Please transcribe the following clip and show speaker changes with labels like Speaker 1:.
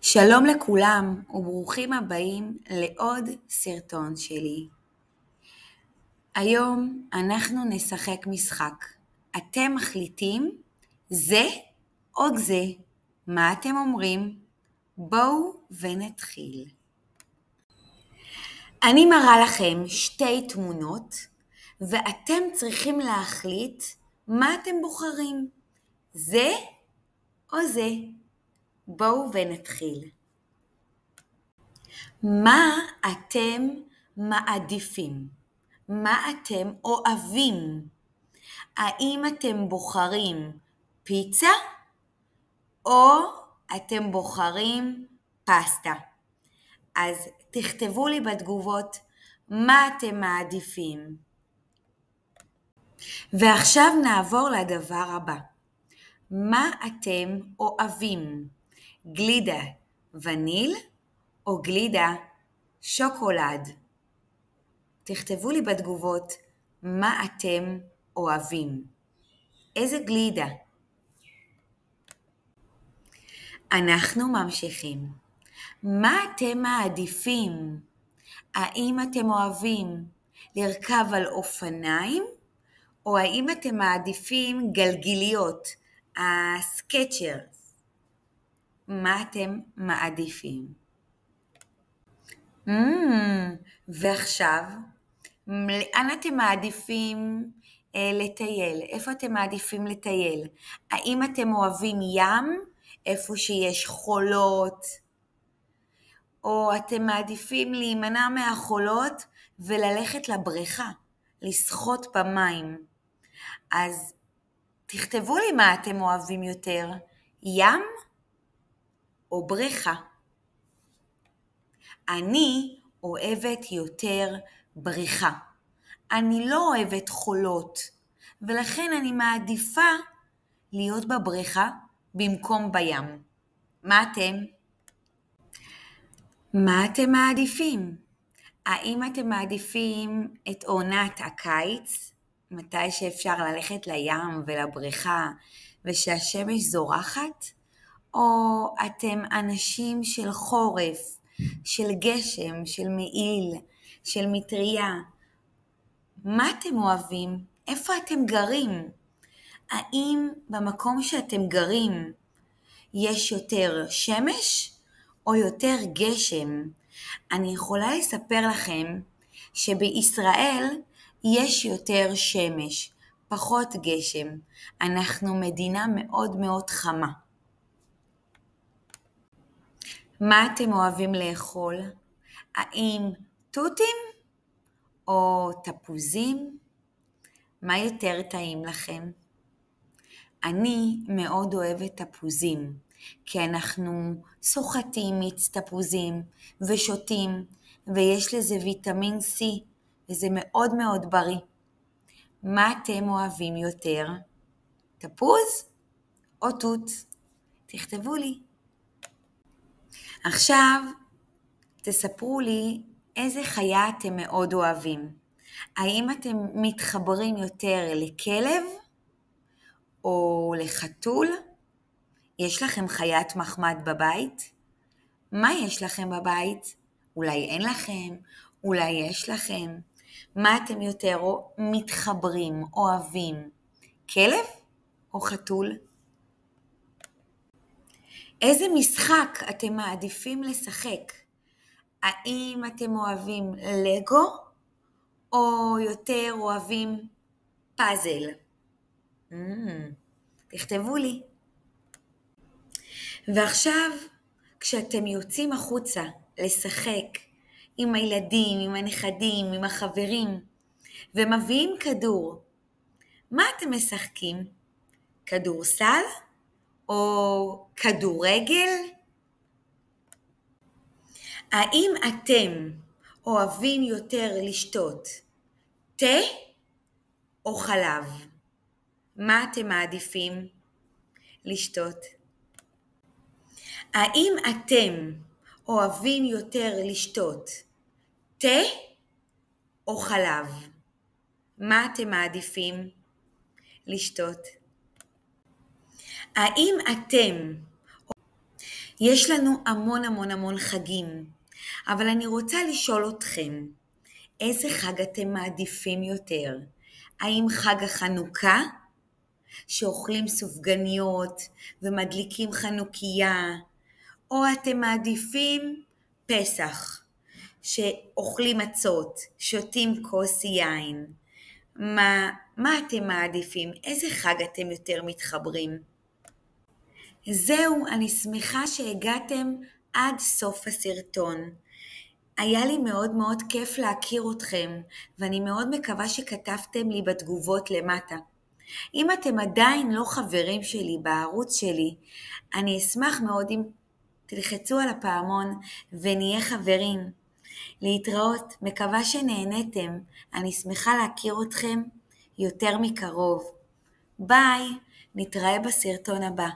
Speaker 1: שלום לכולם וברוכים הבאים לעוד סרטון שלי. היום אנחנו נשחק משחק. אתם מחליטים זה או זה. מה אתם אומרים? בואו ונתחיל. אני מראה לכם שתי תמונות ואתם צריכים להחליט מה אתם בוחרים. זה או זה. בואו ונתחיל. מה אתם מעדיפים? מה אתם אוהבים? האם אתם בוחרים פיצה או אתם בוחרים פסטה? אז תכתבו לי בתגובות מה אתם מעדיפים. ועכשיו נעבור לדבר הבא. מה אתם אוהבים? גלידה וניל או גלידה שוקולד? תכתבו לי בתגובות מה אתם אוהבים. איזה גלידה? אנחנו ממשיכים. מה אתם מעדיפים? האם אתם אוהבים לרכב על אופניים? או האם אתם מעדיפים גלגיליות, הסקצ'רס? מה אתם מעדיפים? ועכשיו, לאן אתם מעדיפים לטייל? איפה אתם מעדיפים לטייל? האם אתם אוהבים ים, איפה שיש חולות? או אתם מעדיפים להימנע מהחולות וללכת לבריכה, לשחות במים? אז תכתבו לי מה אתם אוהבים יותר, ים או בריכה? אני אוהבת יותר בריכה. אני לא אוהבת חולות, ולכן אני מעדיפה להיות בבריכה במקום בים. מה אתם? מה אתם מעדיפים? האם אתם מעדיפים את עונת הקיץ, מתי שאפשר ללכת לים ולבריכה ושהשמש זורחת? או אתם אנשים של חורף, של גשם, של מעיל, של מטריה? מה אתם אוהבים? איפה אתם גרים? האם במקום שאתם גרים יש יותר שמש או יותר גשם? אני יכולה לספר לכם שבישראל יש יותר שמש, פחות גשם. אנחנו מדינה מאוד מאוד חמה. מה אתם אוהבים לאכול? האם תותים או תפוזים? מה יותר טעים לכם? אני מאוד אוהבת תפוזים, כי אנחנו סוחטים מיץ תפוזים ושותים, ויש לזה ויטמין C, וזה מאוד מאוד בריא. מה אתם אוהבים יותר? תפוז או תות? תכתבו לי. עכשיו תספרו לי איזה חיה אתם מאוד אוהבים. האם אתם מתחברים יותר לכלב או לחתול? יש לכם חיית מחמד בבית? מה יש לכם בבית? אולי אין לכם, אולי יש לכם. מה אתם יותר מתחברים, אוהבים? כלב או חתול? איזה משחק אתם מעדיפים לשחק? האם אתם אוהבים לגו או יותר אוהבים פאזל? תכתבו לי. ועכשיו, כשאתם יוצאים החוצה לשחק עם הילדים, עם הנכדים, עם החברים, ומביאים כדור, מה אתם משחקים? כדורסל או כדורגל? האם אתם אוהבים יותר לשתות תה או חלב? מה אתם מעדיפים לשתות? האם אתם אוהבים יותר לשתות תה או חלב? מה אתם מעדיפים לשתות? האם אתם יש לנו המון המון המון חגים, אבל אני רוצה לשאול אתכם, איזה חג אתם מעדיפים יותר? האם חג החנוכה, שאוכלים סופגניות ומדליקים חנוכיה, או אתם מעדיפים פסח, שאוכלים מצות, שותים כוס יין? מה אתם מעדיפים? איזה חג אתם יותר מתחברים? זהו, אני שמחה שהגעתם עד סוף הסרטון. היה לי מאוד מאוד כיף להכיר אתכם, ואני מאוד מקווה שכתבתם לי בתגובות למטה. אם אתם עדיין לא חברים שלי בערוץ שלי, אני אשמח מאוד אם תלחצו על הפעמון ונהיה חברים. להתראות, מקווה שנהנתם, אני שמחה להכיר אתכם יותר מקרוב. ביי, נתראה בסרטון הבא.